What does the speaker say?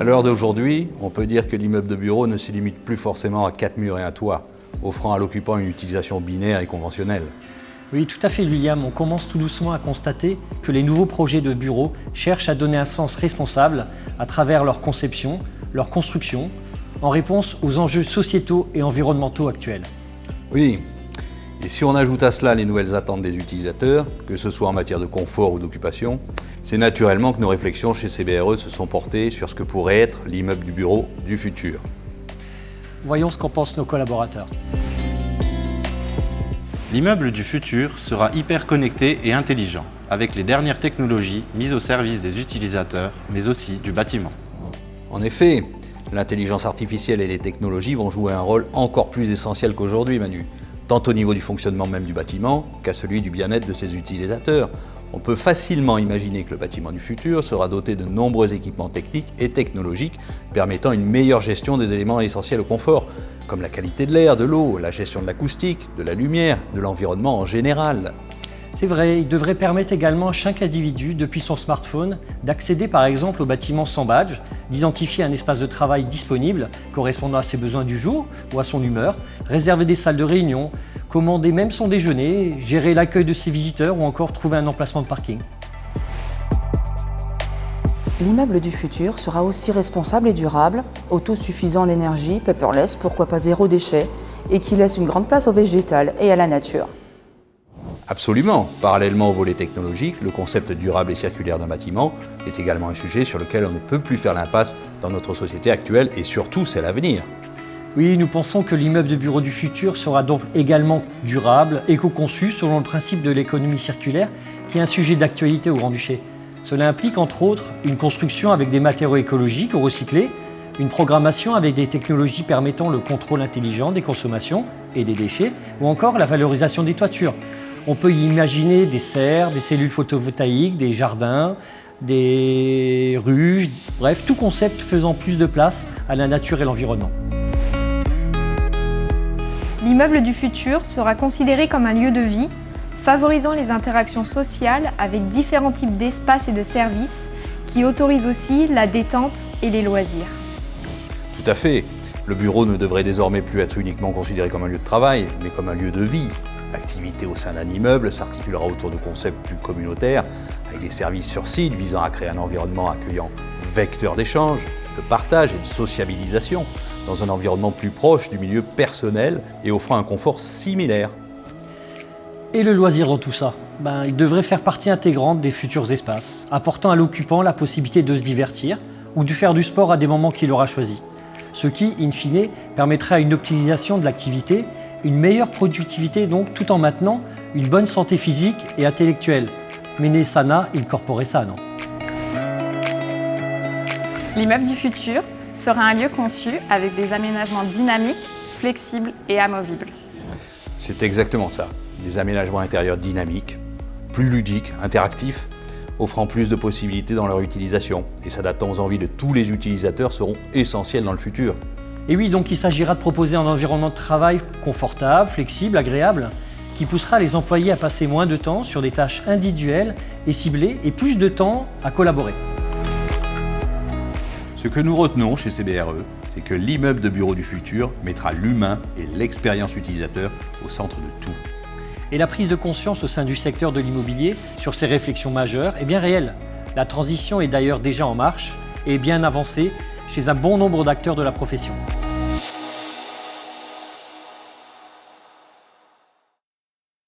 À l'heure d'aujourd'hui, on peut dire que l'immeuble de bureau ne se limite plus forcément à 4 murs et un toit, offrant à l'occupant une utilisation binaire et conventionnelle. Oui, tout à fait, William. On commence tout doucement à constater que les nouveaux projets de bureaux cherchent à donner un sens responsable à travers leur conception, leur construction, en réponse aux enjeux sociétaux et environnementaux actuels. Oui, et si on ajoute à cela les nouvelles attentes des utilisateurs, que ce soit en matière de confort ou d'occupation, c'est naturellement que nos réflexions chez CBRE se sont portées sur ce que pourrait être l'immeuble du bureau du futur. Voyons ce qu'en pensent nos collaborateurs. L'immeuble du futur sera hyper connecté et intelligent, avec les dernières technologies mises au service des utilisateurs, mais aussi du bâtiment. En effet, l'intelligence artificielle et les technologies vont jouer un rôle encore plus essentiel qu'aujourd'hui, Manu, tant au niveau du fonctionnement même du bâtiment qu'à celui du bien-être de ses utilisateurs. On peut facilement imaginer que le bâtiment du futur sera doté de nombreux équipements techniques et technologiques permettant une meilleure gestion des éléments essentiels au confort, comme la qualité de l'air, de l'eau, la gestion de l'acoustique, de la lumière, de l'environnement en général. C'est vrai, il devrait permettre également à chaque individu, depuis son smartphone, d'accéder par exemple au bâtiment sans badge, d'identifier un espace de travail disponible correspondant à ses besoins du jour ou à son humeur, réserver des salles de réunion, commander même son déjeuner, gérer l'accueil de ses visiteurs ou encore trouver un emplacement de parking. L'immeuble du futur sera aussi responsable et durable, autosuffisant en énergie, paperless, pourquoi pas zéro déchet, et qui laisse une grande place au végétal et à la nature. Absolument. Parallèlement au volet technologique, le concept durable et circulaire d'un bâtiment est également un sujet sur lequel on ne peut plus faire l'impasse dans notre société actuelle et surtout c'est l'avenir. Oui, nous pensons que l'immeuble de bureau du futur sera donc également durable, éco-conçu selon le principe de l'économie circulaire, qui est un sujet d'actualité au Grand-Duché. Cela implique entre autres une construction avec des matériaux écologiques ou recyclés, une programmation avec des technologies permettant le contrôle intelligent des consommations et des déchets, ou encore la valorisation des toitures. On peut y imaginer des serres, des cellules photovoltaïques, des jardins, des ruches, bref, tout concept faisant plus de place à la nature et l'environnement. L'immeuble du futur sera considéré comme un lieu de vie, favorisant les interactions sociales avec différents types d'espaces et de services qui autorisent aussi la détente et les loisirs. Tout à fait. Le bureau ne devrait désormais plus être uniquement considéré comme un lieu de travail, mais comme un lieu de vie. L'activité au sein d'un immeuble s'articulera autour de concepts plus communautaires, avec des services sur site visant à créer un environnement accueillant, vecteur d'échange, de partage et de sociabilisation, dans un environnement plus proche du milieu personnel et offrant un confort similaire. Et le loisir dans tout ça, il devrait faire partie intégrante des futurs espaces, apportant à l'occupant la possibilité de se divertir ou de faire du sport à des moments qu'il aura choisis. Ce qui, in fine, permettra une optimisation de l'activité, une meilleure productivité donc, tout en maintenant une bonne santé physique et intellectuelle. Mene sana in corpore sano. L'immeuble du futur sera un lieu conçu avec des aménagements dynamiques, flexibles et amovibles. C'est exactement ça. Des aménagements intérieurs dynamiques, plus ludiques, interactifs, offrant plus de possibilités dans leur utilisation et s'adaptant aux envies de tous les utilisateurs seront essentiels dans le futur. Et oui, donc il s'agira de proposer un environnement de travail confortable, flexible, agréable, qui poussera les employés à passer moins de temps sur des tâches individuelles et ciblées et plus de temps à collaborer. Ce que nous retenons chez CBRE, c'est que l'immeuble de bureau du futur mettra l'humain et l'expérience utilisateur au centre de tout. Et la prise de conscience au sein du secteur de l'immobilier sur ces réflexions majeures est bien réelle. La transition est d'ailleurs déjà en marche et bien avancée chez un bon nombre d'acteurs de la profession.